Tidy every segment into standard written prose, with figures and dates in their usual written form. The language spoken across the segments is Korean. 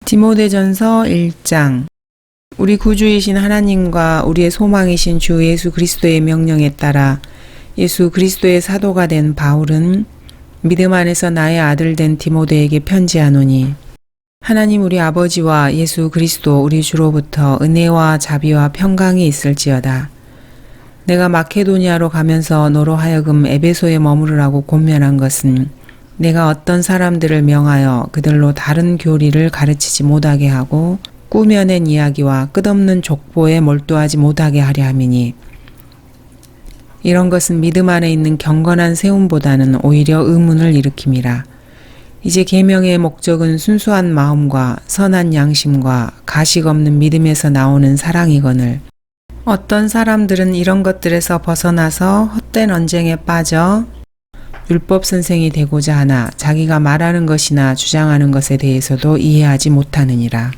디모데전서 1장. 우리 구주이신 하나님과 우리의 소망이신 주 예수 그리스도의 명령에 따라 예수 그리스도의 사도가 된 바울은 믿음 안에서 나의 아들 된 디모데에게 편지하노니, 하나님 우리 아버지와 예수 그리스도 우리 주로부터 은혜와 자비와 평강이 있을지어다. 내가 마케도니아로 가면서 너로 하여금 에베소에 머무르라고 권면한 것은 내가 어떤 사람들을 명하여 그들로 다른 교리를 가르치지 못하게 하고 꾸며낸 이야기와 끝없는 족보에 몰두하지 못하게 하려 함이니, 이런 것은 믿음 안에 있는 경건한 세움보다는 오히려 의문을 일으킴이라. 이제 계명의 목적은 순수한 마음과 선한 양심과 가식 없는 믿음에서 나오는 사랑이거늘, 어떤 사람들은 이런 것들에서 벗어나서 헛된 언쟁에 빠져 율법 선생이 되고자 하나 자기가 말하는 것이나 주장하는 것에 대해서도 이해하지 못하느니라.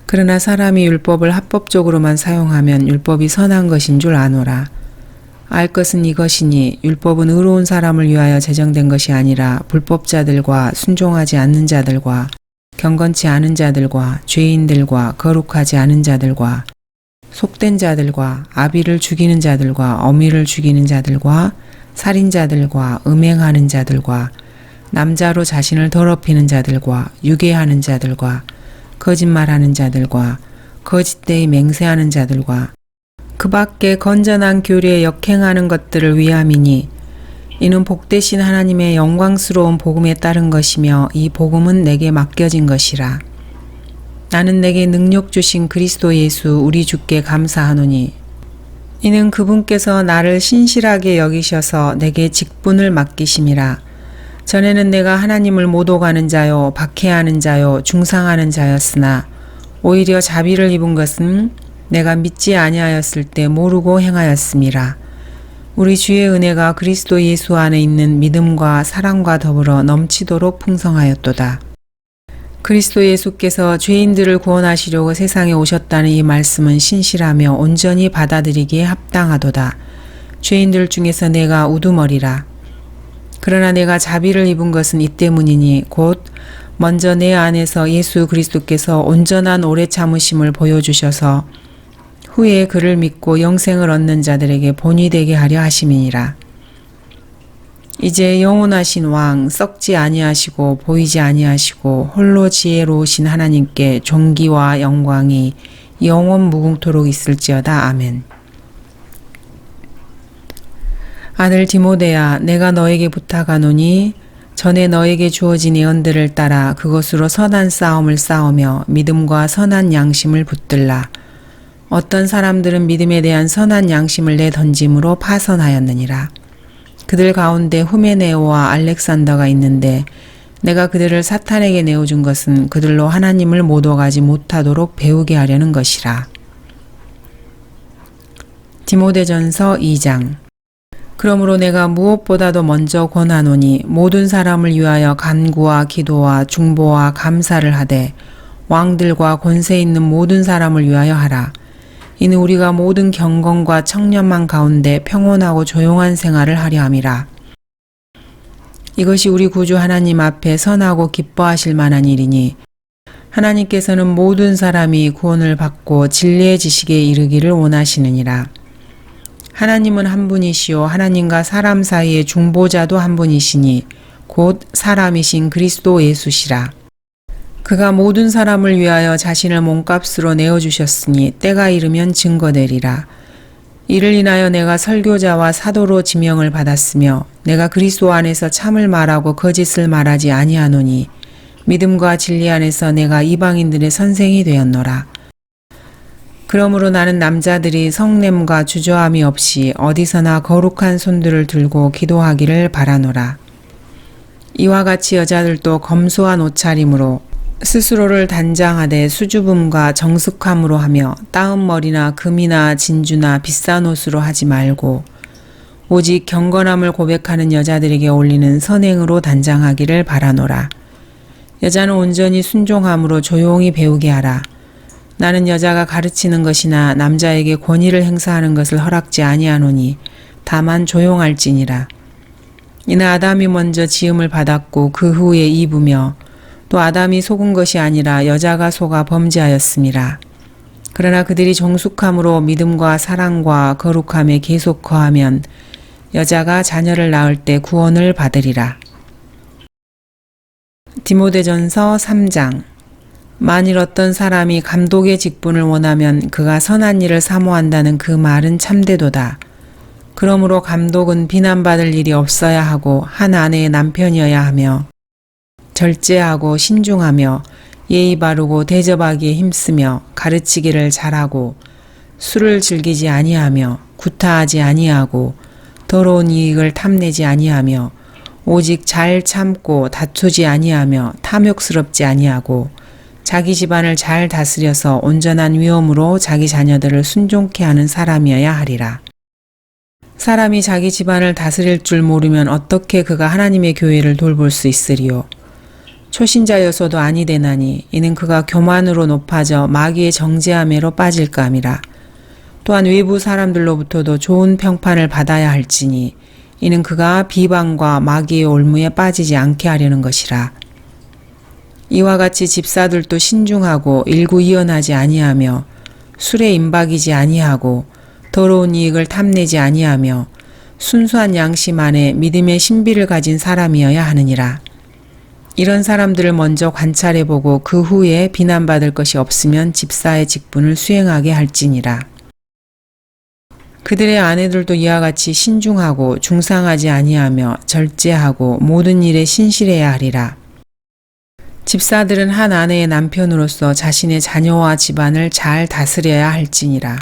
그러나 사람이 율법을 합법적으로만 사용하면 율법이 선한 것인 줄 아노라. 알 것은 이것이니 율법은 의로운 사람을 위하여 제정된 것이 아니라 불법자들과 순종하지 않는 자들과 경건치 않은 자들과 죄인들과 거룩하지 않은 자들과 속된 자들과 아비를 죽이는 자들과 어미를 죽이는 자들과 살인자들과 음행하는 자들과 남자로 자신을 더럽히는 자들과 유괴하는 자들과 거짓말하는 자들과 거짓되이 맹세하는 자들과 그 밖에 건전한 교리에 역행하는 것들을 위함이니, 이는 복되신 하나님의 영광스러운 복음에 따른 것이며 이 복음은 내게 맡겨진 것이라. 나는 내게 능력 주신 그리스도 예수 우리 주께 감사하노니, 이는 그분께서 나를 신실하게 여기셔서 내게 직분을 맡기심이라. 전에는 내가 하나님을 못 오가는 자요 박해하는 자요 중상하는 자였으나 오히려 자비를 입은 것은 내가 믿지 아니하였을 때 모르고 행하였음이라. 우리 주의 은혜가 그리스도 예수 안에 있는 믿음과 사랑과 더불어 넘치도록 풍성하였도다. 그리스도 예수께서 죄인들을 구원하시려고 세상에 오셨다는 이 말씀은 신실하며 온전히 받아들이기에 합당하도다. 죄인들 중에서 내가 우두머리라. 그러나 내가 자비를 입은 것은 이 때문이니, 곧 먼저 내 안에서 예수 그리스도께서 온전한 오래 참으심을 보여주셔서 후에 그를 믿고 영생을 얻는 자들에게 본이 되게 하려 하심이니라. 이제 영원하신 왕, 썩지 아니하시고 보이지 아니하시고 홀로 지혜로우신 하나님께 존귀와 영광이 영원 무궁토록 있을지어다. 아멘. 아들 디모데야, 내가 너에게 부탁하노니 전에 너에게 주어진 예언들을 따라 그것으로 선한 싸움을 싸우며 믿음과 선한 양심을 붙들라. 어떤 사람들은 믿음에 대한 선한 양심을 내던짐으로 파선하였느니라. 그들 가운데 후메네오와 알렉산더가 있는데 내가 그들을 사탄에게 내어준 것은 그들로 하나님을 못 오가지 못하도록 배우게 하려는 것이라. 디모데전서 2장. 그러므로 내가 무엇보다도 먼저 권하노니 모든 사람을 위하여 간구와 기도와 중보와 감사를 하되 왕들과 권세 있는 모든 사람을 위하여 하라. 이는 우리가 모든 경건과 청렴한 가운데 평온하고 조용한 생활을 하려 함이라. 이것이 우리 구주 하나님 앞에 선하고 기뻐하실 만한 일이니, 하나님께서는 모든 사람이 구원을 받고 진리의 지식에 이르기를 원하시느니라. 하나님은 한 분이시요 하나님과 사람 사이의 중보자도 한 분이시니 곧 사람이신 그리스도 예수시라. 그가 모든 사람을 위하여 자신을 몸값으로 내어주셨으니 때가 이르면 증거되리라. 이를 인하여 내가 설교자와 사도로 지명을 받았으며 내가 그리스도 안에서 참을 말하고 거짓을 말하지 아니하노니 믿음과 진리 안에서 내가 이방인들의 선생이 되었노라. 그러므로 나는 남자들이 성냄과 주저함이 없이 어디서나 거룩한 손들을 들고 기도하기를 바라노라. 이와 같이 여자들도 검소한 옷차림으로 스스로를 단장하되 수줍음과 정숙함으로 하며 따은 머리나 금이나 진주나 비싼 옷으로 하지 말고 오직 경건함을 고백하는 여자들에게 어울리는 선행으로 단장하기를 바라노라. 여자는 온전히 순종함으로 조용히 배우게 하라. 나는 여자가 가르치는 것이나 남자에게 권위를 행사하는 것을 허락지 아니하노니 다만 조용할지니라. 이는 아담이 먼저 지음을 받았고 그 후에 이브며 또 아담이 속은 것이 아니라 여자가 속아 범죄하였습니다. 그러나 그들이 정숙함으로 믿음과 사랑과 거룩함에 계속 거하면 여자가 자녀를 낳을 때 구원을 받으리라. 디모데전서 3장. 만일 어떤 사람이 감독의 직분을 원하면 그가 선한 일을 사모한다는 그 말은 참되도다. 그러므로 감독은 비난받을 일이 없어야 하고 한 아내의 남편이어야 하며 절제하고 신중하며 예의 바르고 대접하기에 힘쓰며 가르치기를 잘하고 술을 즐기지 아니하며 구타하지 아니하고 더러운 이익을 탐내지 아니하며 오직 잘 참고 다투지 아니하며 탐욕스럽지 아니하고 자기 집안을 잘 다스려서 온전한 위엄으로 자기 자녀들을 순종케 하는 사람이어야 하리라. 사람이 자기 집안을 다스릴 줄 모르면 어떻게 그가 하나님의 교회를 돌볼 수 있으리요. 초신자여서도 아니 되나니 이는 그가 교만으로 높아져 마귀의 정죄함에로 빠질까 함이라. 또한 외부 사람들로부터도 좋은 평판을 받아야 할지니 이는 그가 비방과 마귀의 올무에 빠지지 않게 하려는 것이라. 이와 같이 집사들도 신중하고 일구이연하지 아니하며 술에 임박이지 아니하고 더러운 이익을 탐내지 아니하며 순수한 양심 안에 믿음의 신비를 가진 사람이어야 하느니라. 이런 사람들을 먼저 관찰해보고 그 후에 비난받을 것이 없으면 집사의 직분을 수행하게 할지니라. 그들의 아내들도 이와 같이 신중하고 중상하지 아니하며 절제하고 모든 일에 신실해야 하리라. 집사들은 한 아내의 남편으로서 자신의 자녀와 집안을 잘 다스려야 할지니라.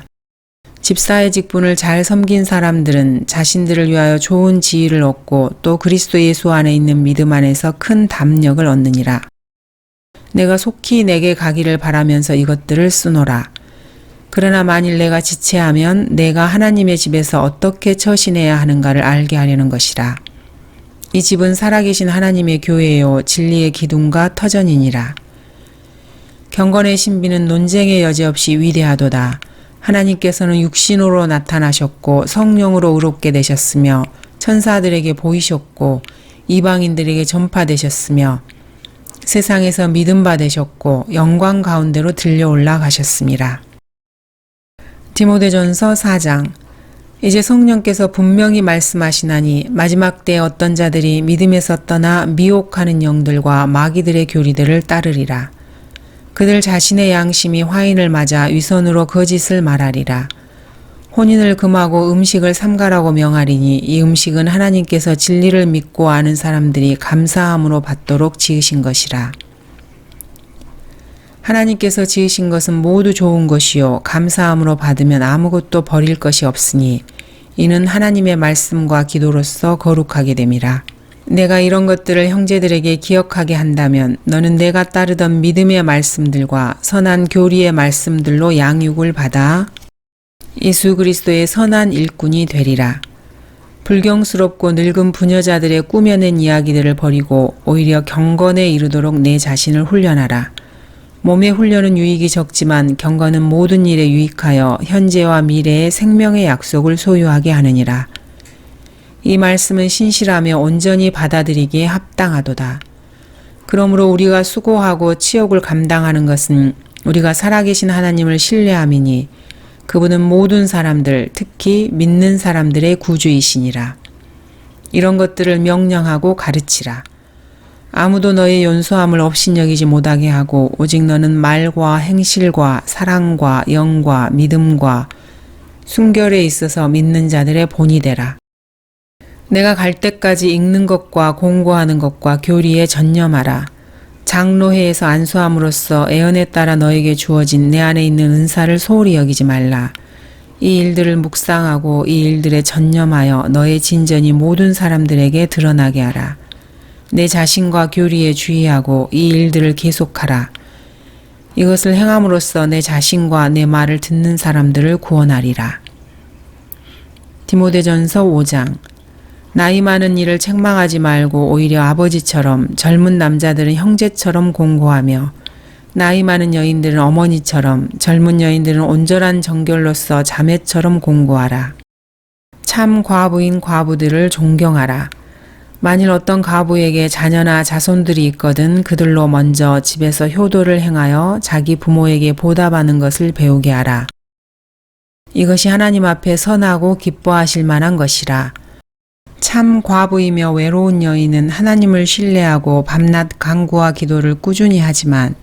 집사의 직분을 잘 섬긴 사람들은 자신들을 위하여 좋은 지위를 얻고 또 그리스도 예수 안에 있는 믿음 안에서 큰 담력을 얻느니라. 내가 속히 내게 가기를 바라면서 이것들을 쓰노라. 그러나 만일 내가 지체하면 내가 하나님의 집에서 어떻게 처신해야 하는가를 알게 하려는 것이라. 이 집은 살아계신 하나님의 교회요 진리의 기둥과 터전이니라. 경건의 신비는 논쟁의 여지없이 위대하도다. 하나님께서는 육신으로 나타나셨고 성령으로 의롭게 되셨으며 천사들에게 보이셨고 이방인들에게 전파되셨으며 세상에서 믿음 받으셨고 영광 가운데로 들려 올라가셨습니다. 디모데전서 4장. 이제 성령께서 분명히 말씀하시나니 마지막 때에 어떤 자들이 믿음에서 떠나 미혹하는 영들과 마귀들의 교리들을 따르리라. 그들 자신의 양심이 화인을 맞아 위선으로 거짓을 말하리라. 혼인을 금하고 음식을 삼가라고 명하리니 이 음식은 하나님께서 진리를 믿고 아는 사람들이 감사함으로 받도록 지으신 것이라. 하나님께서 지으신 것은 모두 좋은 것이요 감사함으로 받으면 아무것도 버릴 것이 없으니 이는 하나님의 말씀과 기도로서 거룩하게 됨이라. 내가 이런 것들을 형제들에게 기억하게 한다면 너는 내가 따르던 믿음의 말씀들과 선한 교리의 말씀들로 양육을 받아 예수 그리스도의 선한 일꾼이 되리라. 불경스럽고 늙은 부녀자들의 꾸며낸 이야기들을 버리고 오히려 경건에 이르도록 내 자신을 훈련하라. 몸의 훈련은 유익이 적지만 경건은 모든 일에 유익하여 현재와 미래의 생명의 약속을 소유하게 하느니라. 이 말씀은 신실하며 온전히 받아들이기에 합당하도다. 그러므로 우리가 수고하고 치욕을 감당하는 것은 우리가 살아계신 하나님을 신뢰함이니 그분은 모든 사람들, 특히 믿는 사람들의 구주이시니라. 이런 것들을 명령하고 가르치라. 아무도 너의 연소함을 업신여기지 못하게 하고 오직 너는 말과 행실과 사랑과 영과 믿음과 순결에 있어서 믿는 자들의 본이 되라. 내가 갈 때까지 읽는 것과 공고하는 것과 교리에 전념하라. 장로회에서 안수함으로써 애언에 따라 너에게 주어진 내 안에 있는 은사를 소홀히 여기지 말라. 이 일들을 묵상하고 이 일들에 전념하여 너의 진전이 모든 사람들에게 드러나게 하라. 내 자신과 교리에 주의하고 이 일들을 계속하라. 이것을 행함으로써 내 자신과 내 말을 듣는 사람들을 구원하리라. 디모데전서 5장. 나이 많은 일을 책망하지 말고 오히려 아버지처럼, 젊은 남자들은 형제처럼 공고하며 나이 많은 여인들은 어머니처럼, 젊은 여인들은 온전한 정결로서 자매처럼 공고하라. 참 과부인 과부들을 존경하라. 만일 어떤 과부에게 자녀나 자손들이 있거든 그들로 먼저 집에서 효도를 행하여 자기 부모에게 보답하는 것을 배우게 하라. 이것이 하나님 앞에 선하고 기뻐하실 만한 것이라. 참 과부이며 외로운 여인은 하나님을 신뢰하고 밤낮 간구와 기도를 꾸준히 하지만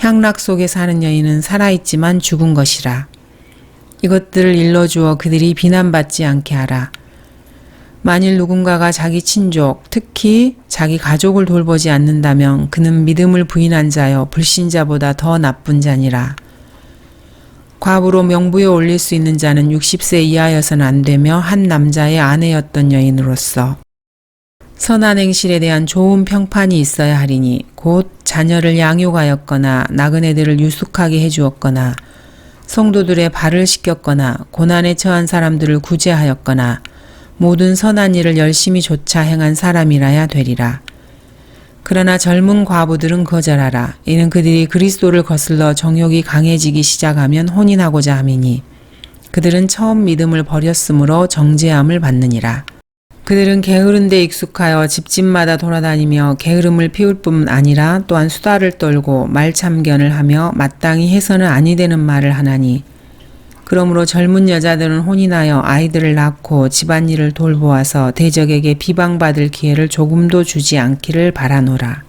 향락 속에 사는 여인은 살아있지만 죽은 것이라. 이것들을 일러주어 그들이 비난받지 않게 하라. 만일 누군가가 자기 친족, 특히 자기 가족을 돌보지 않는다면 그는 믿음을 부인한 자여 불신자보다 더 나쁜 자니라. 과부로 명부에 올릴 수 있는 자는 60세 이하여서는 안 되며 한 남자의 아내였던 여인으로서 선한 행실에 대한 좋은 평판이 있어야 하리니 곧 자녀를 양육하였거나 나그네들을 유숙하게 해주었거나 성도들의 발을 씻겼거나 고난에 처한 사람들을 구제하였거나 모든 선한 일을 열심히 조차 행한 사람이라야 되리라. 그러나 젊은 과부들은 거절하라. 이는 그들이 그리스도를 거슬러 정욕이 강해지기 시작하면 혼인하고자 함이니 그들은 처음 믿음을 버렸으므로 정죄함을 받느니라. 그들은 게으른 데 익숙하여 집집마다 돌아다니며 게으름을 피울 뿐 아니라 또한 수다를 떨고 말참견을 하며 마땅히 해서는 아니 되는 말을 하나니 그러므로 젊은 여자들은 혼인하여 아이들을 낳고 집안일을 돌보아서 대적에게 비방받을 기회를 조금도 주지 않기를 바라노라.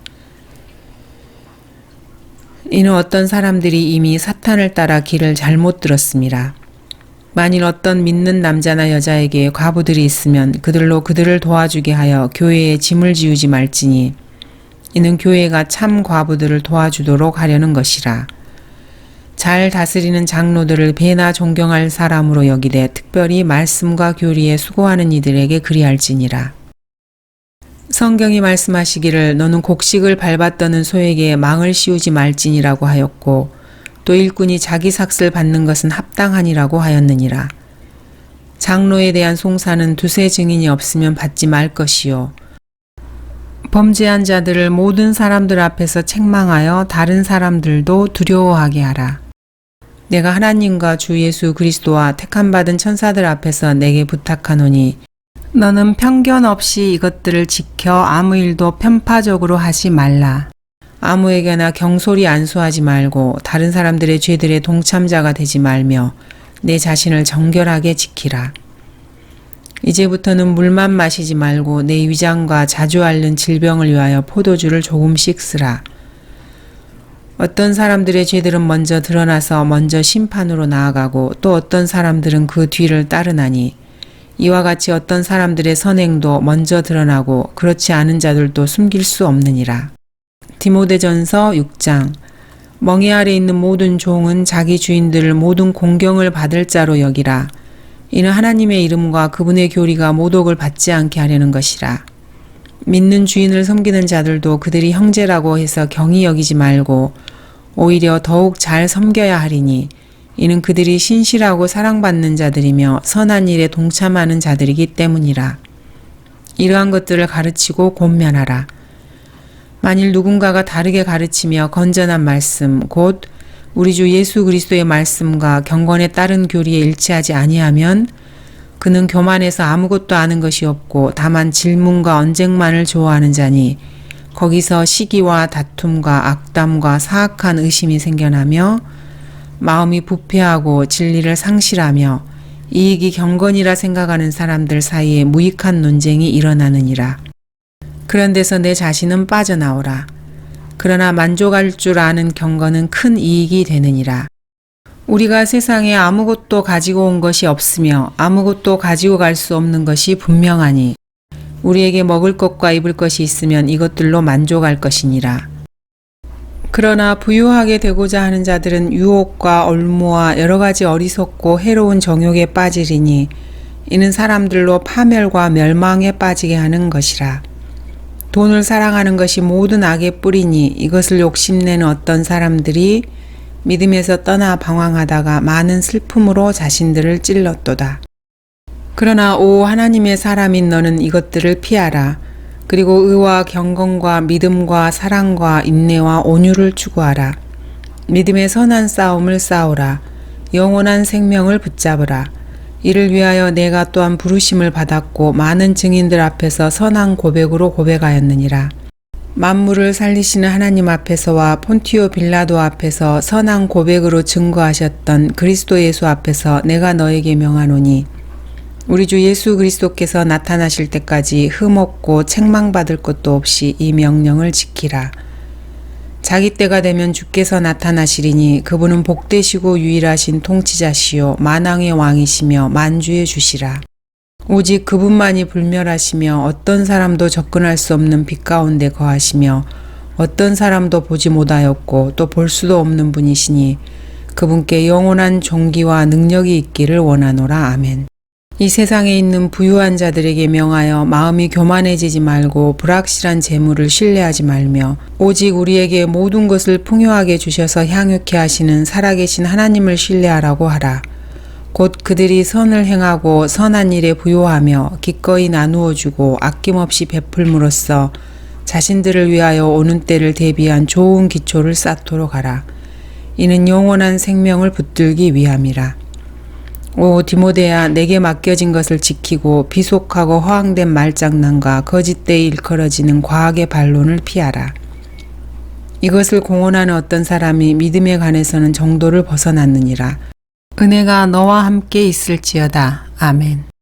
이는 어떤 사람들이 이미 사탄을 따라 길을 잘못 들었음이라. 만일 어떤 믿는 남자나 여자에게 과부들이 있으면 그들로 그들을 도와주게 하여 교회에 짐을 지우지 말지니 이는 교회가 참 과부들을 도와주도록 하려는 것이라. 잘 다스리는 장로들을 배나 존경할 사람으로 여기되 특별히 말씀과 교리에 수고하는 이들에게 그리할지니라. 성경이 말씀하시기를 너는 곡식을 밟아떠는 소에게 망을 씌우지 말지니라고 하였고 또 일꾼이 자기 삭슬 받는 것은 합당하니라고 하였느니라. 장로에 대한 송사는 두세 증인이 없으면 받지 말 것이요. 범죄한 자들을 모든 사람들 앞에서 책망하여 다른 사람들도 두려워하게 하라. 내가 하나님과 주 예수 그리스도와 택함받은 천사들 앞에서 내게 부탁하노니 너는 편견 없이 이것들을 지켜 아무 일도 편파적으로 하지 말라. 아무에게나 경솔히 안수하지 말고 다른 사람들의 죄들의 동참자가 되지 말며 내 자신을 정결하게 지키라. 이제부터는 물만 마시지 말고 내 위장과 자주 앓는 질병을 위하여 포도주를 조금씩 쓰라. 어떤 사람들의 죄들은 먼저 드러나서 먼저 심판으로 나아가고 또 어떤 사람들은 그 뒤를 따르나니 이와 같이 어떤 사람들의 선행도 먼저 드러나고 그렇지 않은 자들도 숨길 수 없느니라. 디모데전서 6장. 멍에 아래 있는 모든 종은 자기 주인들을 모든 공경을 받을 자로 여기라. 이는 하나님의 이름과 그분의 교리가 모독을 받지 않게 하려는 것이라. 믿는 주인을 섬기는 자들도 그들이 형제라고 해서 경히 여기지 말고 오히려 더욱 잘 섬겨야 하리니 이는 그들이 신실하고 사랑받는 자들이며 선한 일에 동참하는 자들이기 때문이라. 이러한 것들을 가르치고 권면하라. 만일 누군가가 다르게 가르치며 건전한 말씀 곧 우리 주 예수 그리스도의 말씀과 경건에 따른 교리에 일치하지 아니하면 그는 교만해서 아무것도 아는 것이 없고 다만 질문과 언쟁만을 좋아하는 자니 거기서 시기와 다툼과 악담과 사악한 의심이 생겨나며 마음이 부패하고 진리를 상실하며 이익이 경건이라 생각하는 사람들 사이에 무익한 논쟁이 일어나느니라. 그런 데서 내 자신은 빠져나오라. 그러나 만족할 줄 아는 경건은 큰 이익이 되느니라. 우리가 세상에 아무것도 가지고 온 것이 없으며 아무것도 가지고 갈 수 없는 것이 분명하니 우리에게 먹을 것과 입을 것이 있으면 이것들로 만족할 것이니라. 그러나 부유하게 되고자 하는 자들은 유혹과 얼무와 여러 가지 어리석고 해로운 정욕에 빠지리니 이는 사람들로 파멸과 멸망에 빠지게 하는 것이라. 돈을 사랑하는 것이 모든 악의 뿌리니 이것을 욕심내는 어떤 사람들이 믿음에서 떠나 방황하다가 많은 슬픔으로 자신들을 찔렀도다. 그러나 오 하나님의 사람인 너는 이것들을 피하라. 그리고 의와 경건과 믿음과 사랑과 인내와 온유를 추구하라. 믿음의 선한 싸움을 싸우라. 영원한 생명을 붙잡으라. 이를 위하여 내가 또한 부르심을 받았고 많은 증인들 앞에서 선한 고백으로 고백하였느니라. 만물을 살리시는 하나님 앞에서와 폰티오 빌라도 앞에서 선한 고백으로 증거하셨던 그리스도 예수 앞에서 내가 너에게 명하노니 우리 주 예수 그리스도께서 나타나실 때까지 흠없고 책망받을 것도 없이 이 명령을 지키라. 자기 때가 되면 주께서 나타나시리니 그분은 복되시고 유일하신 통치자시요 만왕의 왕이시며 만주의 주시라. 오직 그분만이 불멸하시며 어떤 사람도 접근할 수 없는 빛 가운데 거하시며 어떤 사람도 보지 못하였고 또 볼 수도 없는 분이시니 그분께 영원한 존귀와 능력이 있기를 원하노라. 아멘. 이 세상에 있는 부유한 자들에게 명하여 마음이 교만해지지 말고 불확실한 재물을 신뢰하지 말며 오직 우리에게 모든 것을 풍요하게 주셔서 향유케 하시는 살아계신 하나님을 신뢰하라고 하라. 곧 그들이 선을 행하고 선한 일에 부요하며 기꺼이 나누어 주고 아낌없이 베풀므로써 자신들을 위하여 오는 때를 대비한 좋은 기초를 쌓도록 하라. 이는 영원한 생명을 붙들기 위함이라. 오 디모데야, 내게 맡겨진 것을 지키고 비속하고 허황된 말장난과 거짓되이 일컬어지는 과학의 반론을 피하라. 이것을 공언하는 어떤 사람이 믿음에 관해서는 정도를 벗어났느니라. 은혜가 너와 함께 있을지어다. 아멘.